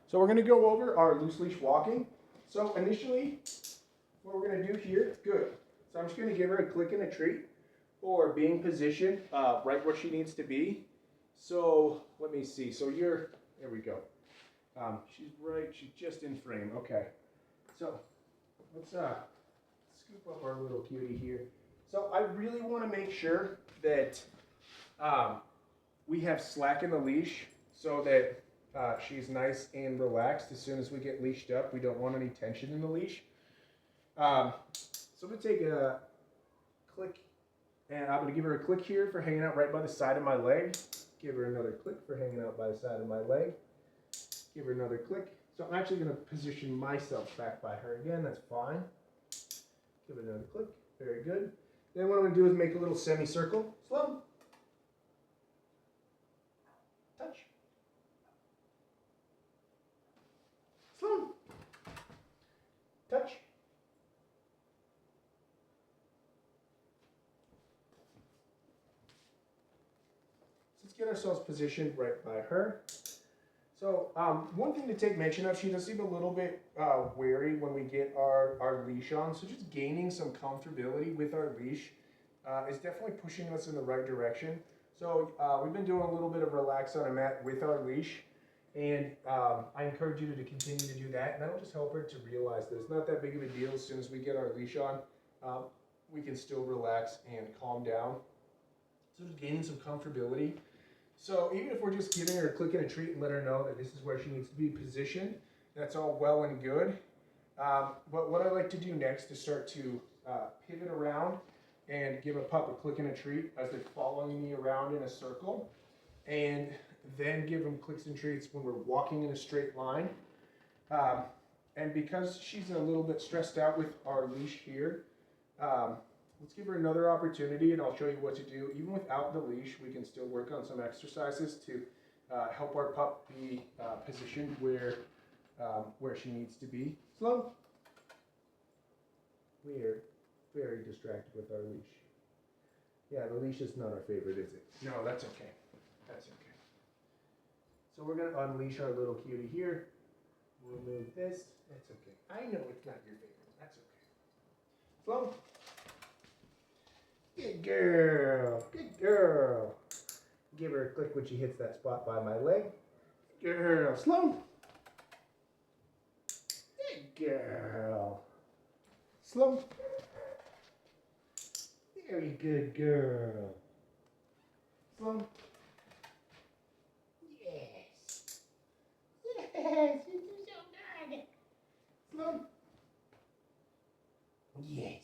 So we're going to go over our loose leash walking. So initially, what we're going to do here, good. So I'm just going to give her a click and a treat or being positioned right where she needs to be. So let me see. So there we go. She's just in frame. Okay. So let's scoop up our little cutie here. So I really want to make sure that we have slack in the leash so that she's nice and relaxed as soon as we get leashed up. We don't want any tension in the leash. So I'm going to take a click, and I'm going to give her a click here for hanging out right by the side of my leg. Give her another click for hanging out by the side of my leg. Give her another click. So I'm actually going to position myself back by her again. That's fine. Give it another click. Very good. Then what I'm going to do is make a little semicircle. Sloan. Touch. Sloan. Touch. Let's get ourselves positioned right by her. So one thing to take mention of, she does seem a little bit wary when we get our leash on. So just gaining some comfortability with our leash is definitely pushing us in the right direction. So we've been doing a little bit of relax on a mat with our leash. And I encourage you to continue to do that. And that'll just help her to realize that it's not that big of a deal. As soon as we get our leash on, we can still relax and calm down. So just gaining some comfortability. So even if we're just giving her a click and a treat and let her know that this is where she needs to be positioned, that's all well and good. But what I like to do next is start to pivot around and give a pup a click and a treat as they're following me around in a circle. And then give them clicks and treats when we're walking in a straight line. And because she's a little bit stressed out with our leash here, let's give her another opportunity, and I'll show you what to do. Even without the leash, we can still work on some exercises to help our pup be positioned where she needs to be. Sloan. We are very distracted with our leash. Yeah, the leash is not our favorite, is it? No, that's okay. That's okay. So we're going to unleash our little cutie here. We'll move this. That's okay. I know it's not your favorite. That's okay. Sloan. Good girl. Good girl. Give her a click when she hits that spot by my leg. Good girl. Sloan. Good girl. Sloan. Very good girl. Sloan. Yes. Yes, you do so good. Sloan. Yes.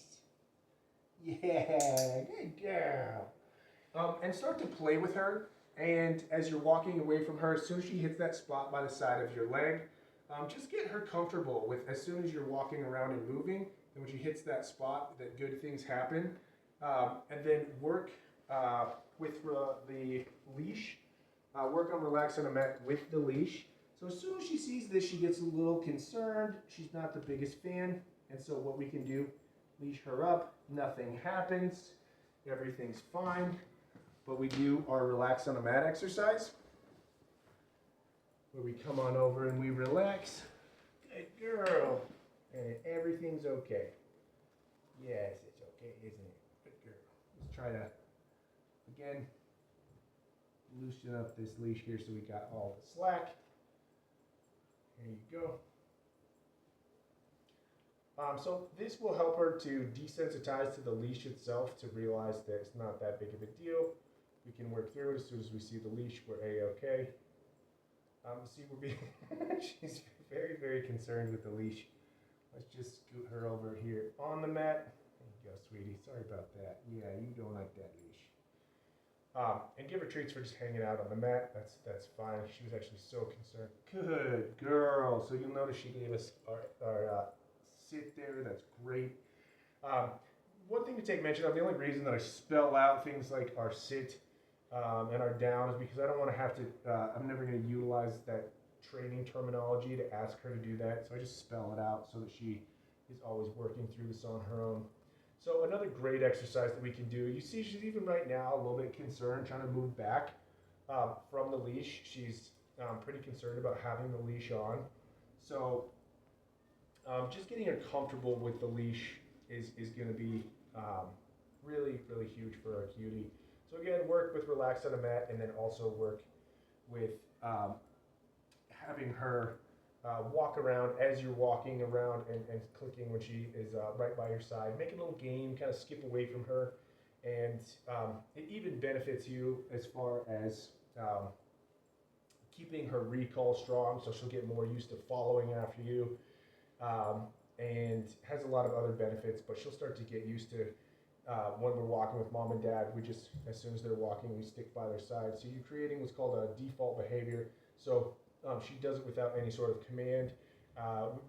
Yeah, good girl. And start to play with her. And as you're walking away from her, as soon as she hits that spot by the side of your leg, just get her comfortable with as soon as you're walking around and moving, and when she hits that spot, that good things happen. And then work with the leash. Work on relaxing a mat with the leash. So as soon as she sees this, she gets a little concerned. She's not the biggest fan. And so what we can do, leash her up, nothing happens, everything's fine. But we do our relax on a mat exercise, where we come on over and we relax. Good girl. And everything's okay. Yes, it's okay, isn't it? Good girl. Let's try to, again, loosen up this leash here so we got all the slack. There you go. So this will help her to desensitize to the leash itself, to realize that it's not that big of a deal. We can work through it. As soon as we see the leash, we're A-okay. See, we're being she's very, very concerned with the leash. Let's just scoot her over here on the mat. There you go, sweetie. Sorry about that. Yeah, you don't like that leash. And give her treats for just hanging out on the mat. That's fine. She was actually so concerned. Good girl. So you'll notice she gave us our sit there. That's great. One thing to take mention of, the only reason that I spell out things like our sit and our down is because I don't want to have to, I'm never going to utilize that training terminology to ask her to do that. So I just spell it out so that she is always working through this on her own. So another great exercise that we can do, you see she's even right now a little bit concerned, trying to move back from the leash. She's pretty concerned about having the leash on. So just getting her comfortable with the leash is going to be really, really huge for our cutie. So again, work with relax on a mat, and then also work with having her walk around as you're walking around and clicking when she is right by your side. Make a little game, kind of skip away from her. And it even benefits you as far as keeping her recall strong, so she'll get more used to following after you, and has a lot of other benefits. But she'll start to get used to when we're walking with mom and dad. We just, as soon as they're walking, we stick by their side. So you're creating what's called a default behavior. So she does it without any sort of command.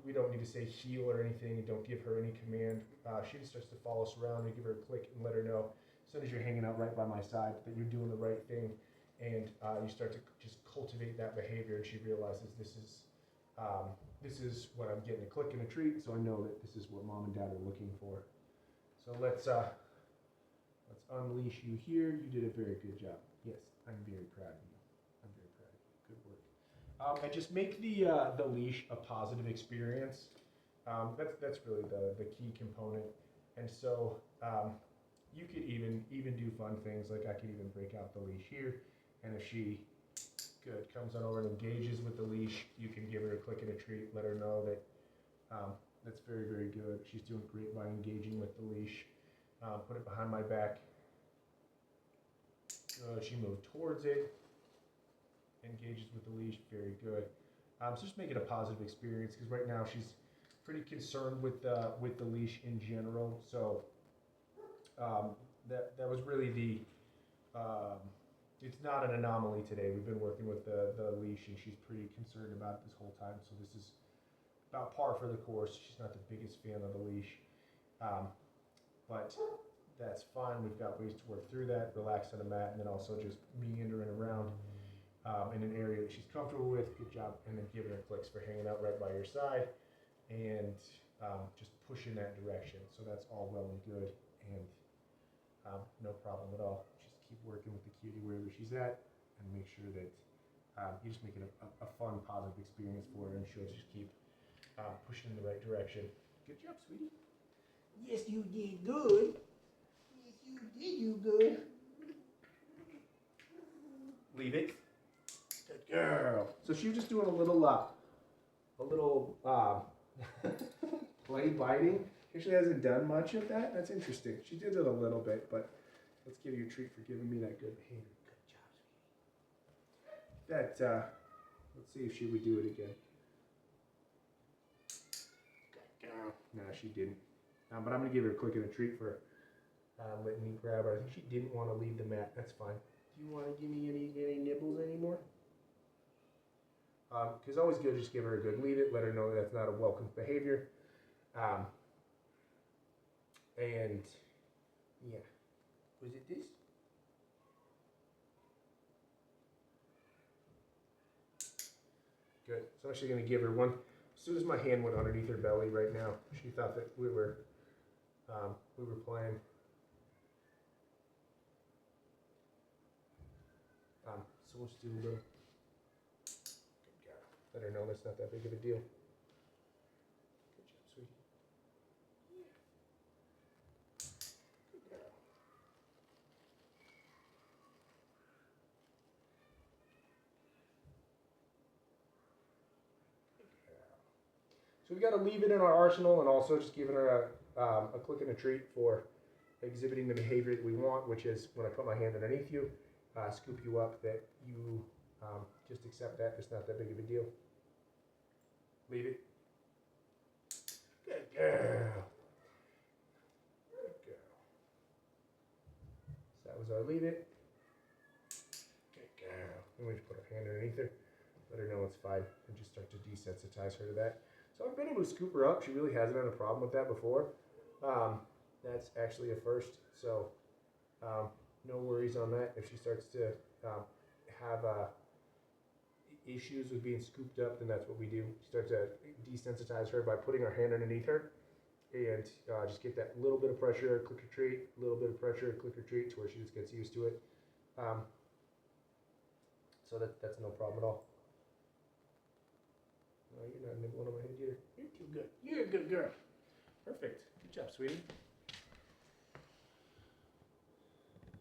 We don't need to say heel or anything. Don't give her any command. She just starts to follow us around. We give her a click and let her know, as soon as you're hanging out right by my side, that you're doing the right thing. And you start to just cultivate that behavior, and she realizes this is what I'm getting, a click and a treat. So I know that this is what mom and dad are looking for. So let's unleash you here. You did a very good job. Yes, I'm very proud of you. I'm very proud of you. Good work. And just make the leash a positive experience. That's really the key component. And so you could even do fun things, like I could even break out the leash here, and if she comes on over and engages with the leash, you can give her a click and a treat, let her know that that's very, very good. She's doing great by engaging with the leash. Put it behind my back. She moved towards it, engages with the leash, very good. So just make it a positive experience, because right now she's pretty concerned with the leash in general. So that was really the it's not an anomaly today. We've been working with the leash, and she's pretty concerned about it this whole time. So this is about par for the course. She's not the biggest fan of the leash, but that's fine. We've got ways to work through that. Relax on the mat, and then also just meandering around in an area that she's comfortable with. Good job. And then giving her clicks for hanging out right by your side, and just push in that direction. So that's all well and good, and no problem at all. Just keep working with the cutie wherever she's at, and make sure that you just make it a fun, positive experience for her, and she'll just keep pushing in the right direction. Good job, sweetie. Yes, you did good. Yes, you did you good. Leave it. Good girl. So she was just doing a little play biting. She hasn't done much of that. That's interesting. She did it a little bit, but let's give you a treat for giving me that good behavior. Good job, sweetie. Let's see if she would do it again. Good girl. No, she didn't. But I'm going to give her a click and a treat for letting me grab her. I think she didn't want to leave the mat. That's fine. Do you want to give me any nibbles anymore? Because always good, just give her a good leave it. Let her know that that's not a welcome behavior. And yeah, was it this? Good. So I'm actually going to give her one. As soon as my hand went underneath her belly right now, she thought that we were playing. So we'll just do a little. Good girl. Let her know that's not that big of a deal. Good job, sweetie. Yeah. Good girl. So we got to leave it in our arsenal, and also just giving her a click and a treat for exhibiting the behavior that we want, which is when I put my hand underneath you, scoop you up, that you just accept that. It's not that big of a deal. Leave it. Good girl. Good girl. So that was our leave it. Good girl. And we just put our hand underneath her, let her know it's fine, and just start to desensitize her to that. So I've been able to scoop her up. She really hasn't had a problem with that before. That's actually a first. So no worries on that. If she starts to have issues with being scooped up, then that's what we do. Start to desensitize her by putting our hand underneath her, and just get that little bit of pressure, click or treat, a little bit of pressure, click or treat, to where she just gets used to it. So that's no problem at all. You're not nibbling on my head either. You're too good. You're a good girl. Perfect. Good job, sweetie.